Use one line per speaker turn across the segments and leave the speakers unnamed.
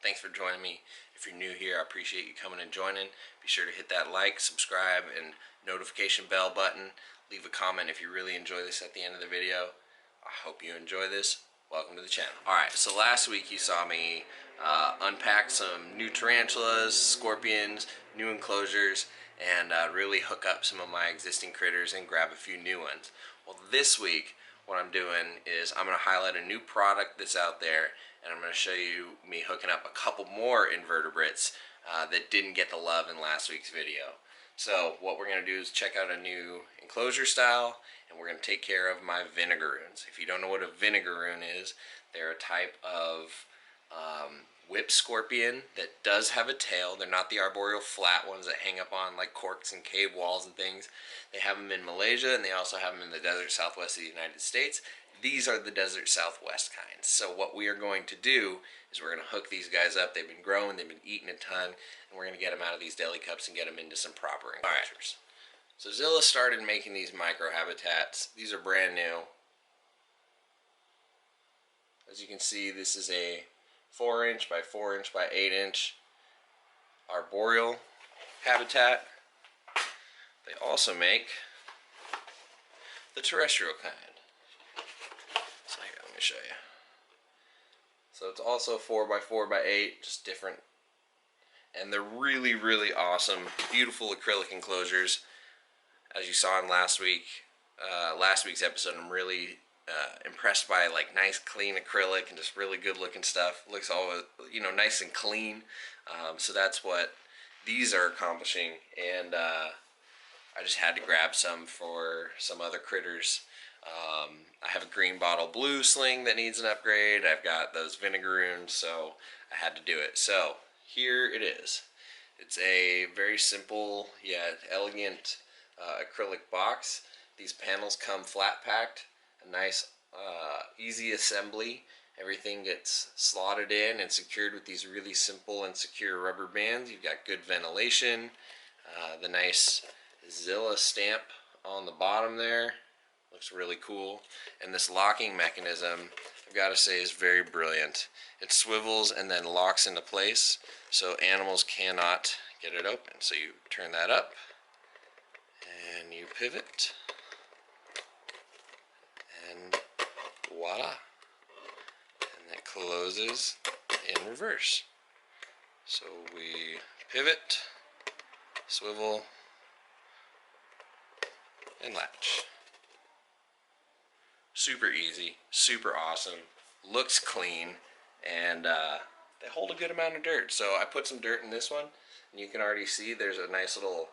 Thanks for joining me. If you're new here, I appreciate you coming and joining. Be sure to hit that like, subscribe, and notification bell button. Leave a comment if you really enjoy this at the end of the video. I hope you enjoy this. Welcome to the channel. Alright, so last week you saw me unpack some new tarantulas, scorpions, new enclosures, and really hook up some of my existing critters and grab a few new ones. Well, this week what I'm doing is I'm going to highlight a new product that's out there, and I'm going to show you me hooking up a couple more invertebrates that didn't get the love in last week's video. So what we're going to do is check out a new enclosure style, and we're going to take care of my Vinegaroons. If you don't know what a Vinegaroon is, they're a type of whip scorpion that does have a tail. They're not the arboreal flat ones that hang up on like corks and cave walls and things. They have them in Malaysia, and they also have them in the desert southwest of the United States. These are the desert southwest kinds. So what we are going to do is we're going to hook these guys up. They've been growing, they've been eating a ton, and we're going to get them out of these deli cups and get them into some proper enclosures. So Zilla started making these micro habitats. These are brand new. As you can see, this is a 4-inch by 4-inch by 8-inch arboreal habitat. They also make the terrestrial kind. So here, let me show you. So it's also 4 by 4 by 8, just different. And they're really, really awesome, beautiful acrylic enclosures. As you saw in last week's episode, I'm really impressed by like nice clean acrylic and just really good looking stuff. Looks all, you know, nice and clean. So that's what these are accomplishing, and I just had to grab some for some other critters. I have a green bottle blue sling that needs an upgrade. I've got those Vinegaroons, so I had to do it. So here it is. It's a very simple yet elegant acrylic box. These panels come flat packed, a nice easy assembly. Everything gets slotted in and secured with these really simple and secure rubber bands. You've got good ventilation, the nice Zilla stamp on the bottom there. Looks really cool. And this locking mechanism, I've got to say, is very brilliant. It swivels and then locks into place so animals cannot get it open. So you turn that up and you pivot, and voila. And that closes in reverse. So we pivot, swivel, and latch. Super easy, super awesome, looks clean, and they hold a good amount of dirt. So I put some dirt in this one, and you can already see there's a nice little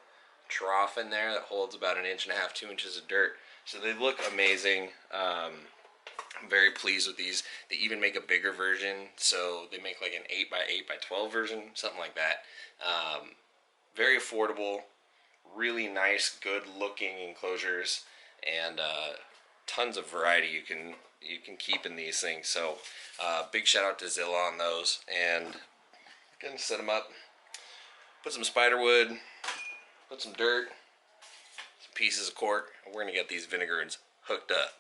trough in there that holds about 1.5 inches, 2 inches of dirt. So they look amazing. I'm very pleased with these. They even make a bigger version, so they make like an 8 by 8 by 12 version, something like that. Very affordable, really nice, good looking enclosures, and tons of variety you can keep in these things. So big shout out to Zilla on those. And gonna set them up, put some spider wood, put some dirt, some pieces of cork, and we're gonna get these Vinegaroons hooked up.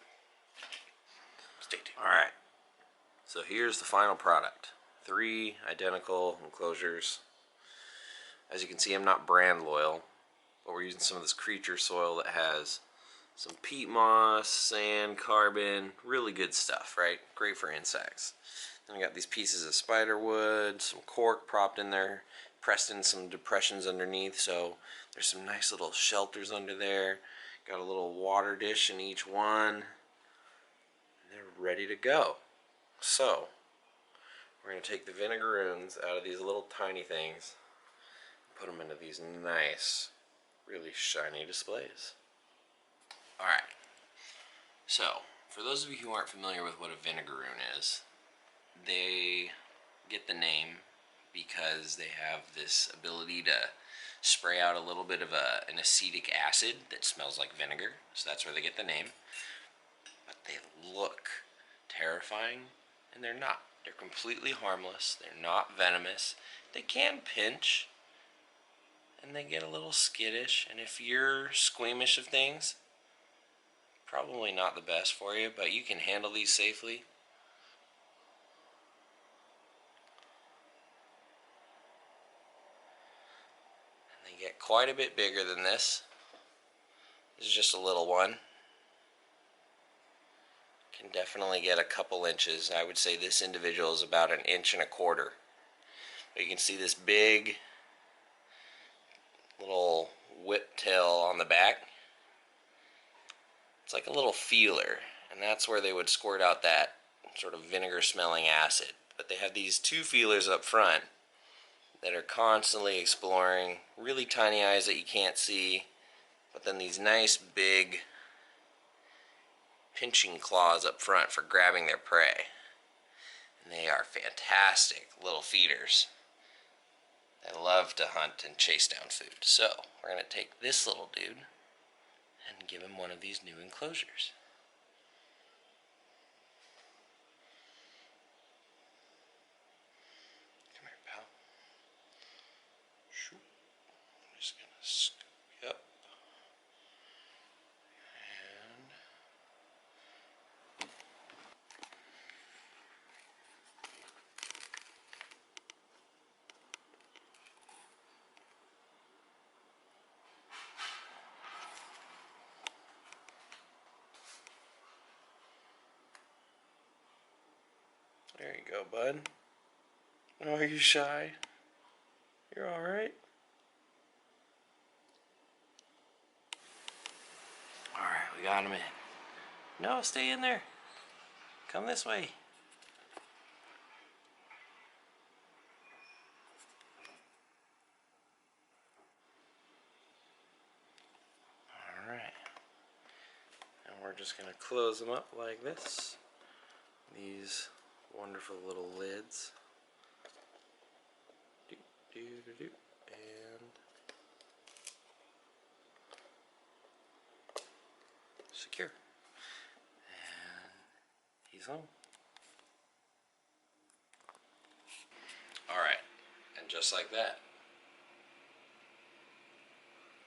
Stay tuned. Alright, so here's the final product. 3 identical enclosures. As you can see, I'm not brand loyal, but we're using some of this creature soil that has some peat moss, sand, carbon, really good stuff, right? Great for insects. Then I got these pieces of spider wood, some cork propped in there, pressed in some depressions underneath, so there's some nice little shelters under there. Got a little water dish in each one. And they're ready to go. So we're going to take the Vinegaroons out of these little tiny things, put them into these nice, really shiny displays. Alright, so for those of you who aren't familiar with what a Vinegaroon is, they get the name because they have this ability to spray out a little bit of an acetic acid that smells like vinegar, so that's where they get the name. But they look terrifying, and they're not. They're completely harmless, they're not venomous. They can pinch, and they get a little skittish, and if you're squeamish of things, probably not the best for you, but you can handle these safely. get quite a bit bigger than this. This is just a little one. Can definitely get a couple inches. I would say this individual is about 1.25 inches. But you can see this big little whip tail on the back. It's like a little feeler, and that's where they would squirt out that sort of vinegar smelling acid. But they have these 2 feelers up front that are constantly exploring, really tiny eyes that you can't see, but then these nice big pinching claws up front for grabbing their prey. And they are fantastic little feeders. They love to hunt and chase down food. So we're going to take this little dude and give him one of these new enclosures. Come here, pal. Shoot. I'm just going to scoop you up. There you go, bud. Oh, are you shy? You're alright? Alright, we got him in. No, stay in there. Come this way. Alright. And we're just going to close them up like this. These wonderful little lids. And secure. And he's home. Alright, and just like that,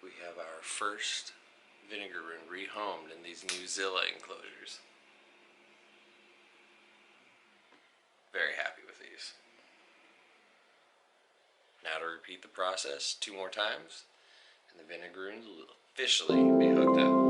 we have our first Vinegaroon rehomed in these new Zilla enclosures. Very happy with these. Now to repeat the process 2 more times, and the Vinegaroons will officially be hooked up.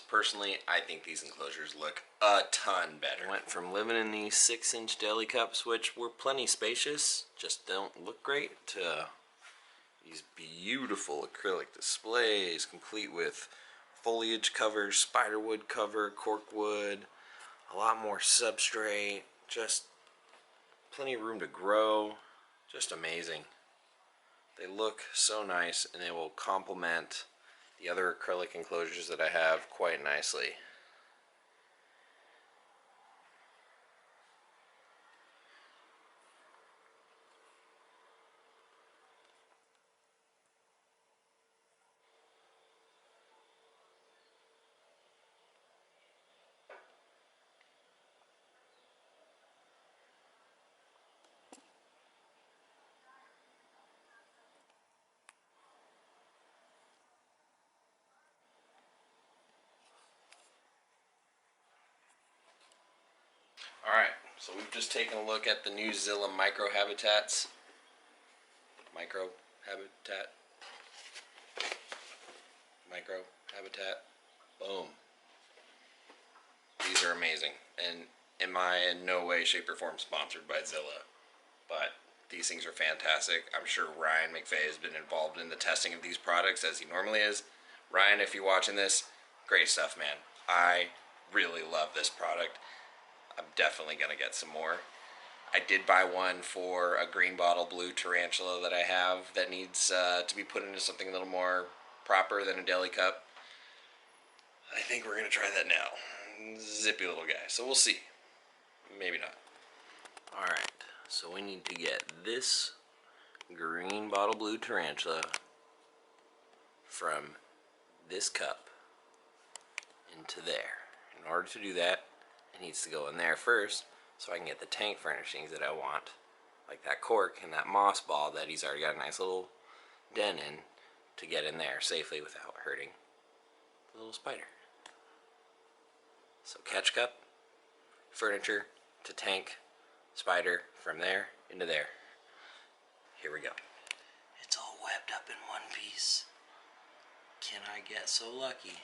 Personally, I think these enclosures look a ton better. Went from living in these 6-inch deli cups, which were plenty spacious, just don't look great, to these beautiful acrylic displays, complete with foliage cover, spiderwood cover, corkwood, a lot more substrate, just plenty of room to grow, just amazing. They look so nice, and they will complement the other acrylic enclosures that I have quite nicely. So we've just taken a look at the new Zilla Micro Habitats. Micro Habitat. Boom. These are amazing. And am I in no way, shape, or form sponsored by Zilla? But these things are fantastic. I'm sure Ryan McVeigh has been involved in the testing of these products as he normally is. Ryan, if you're watching this, great stuff, man. I really love this product. I'm definitely going to get some more. I did buy one for a green bottle blue tarantula that I have that needs to be put into something a little more proper than a deli cup. I think we're going to try that now. Zippy little guy. So we'll see. Maybe not. Alright, so we need to get this green bottle blue tarantula from this cup into there. In order to do that, it needs to go in there first so I can get the tank furnishings that I want, like that cork and that moss ball that he's already got a nice little den in, to get in there safely without hurting the little spider. So catch cup, furniture to tank, spider, from there into there. Here we go. It's all webbed up in one piece. Can I get so lucky?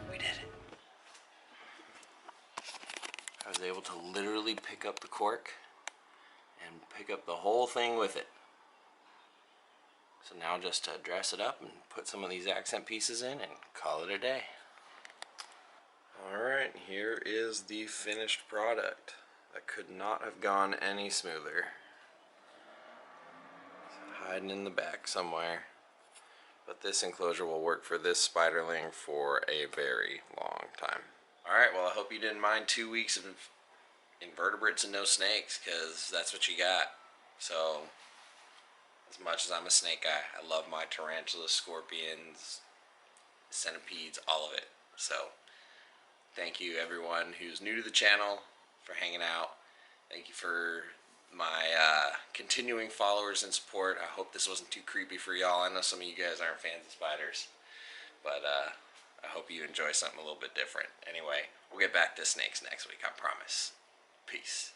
We did it. I was able to literally pick up the cork and pick up the whole thing with it. So now just to dress it up and put some of these accent pieces in and call it a day. Alright, here is the finished product. That could not have gone any smoother. It's hiding in the back somewhere. But this enclosure will work for this spiderling for a very long time. Alright, well I hope you didn't mind 2 weeks of invertebrates and no snakes, because that's what you got. So, as much as I'm a snake guy, I love my tarantulas, scorpions, centipedes, all of it. So, thank you everyone who's new to the channel for hanging out. Thank you for my continuing followers and support. I hope this wasn't too creepy for y'all. I know some of you guys aren't fans of spiders, but I hope you enjoy something a little bit different. Anyway, we'll get back to snakes next week, I promise. Peace.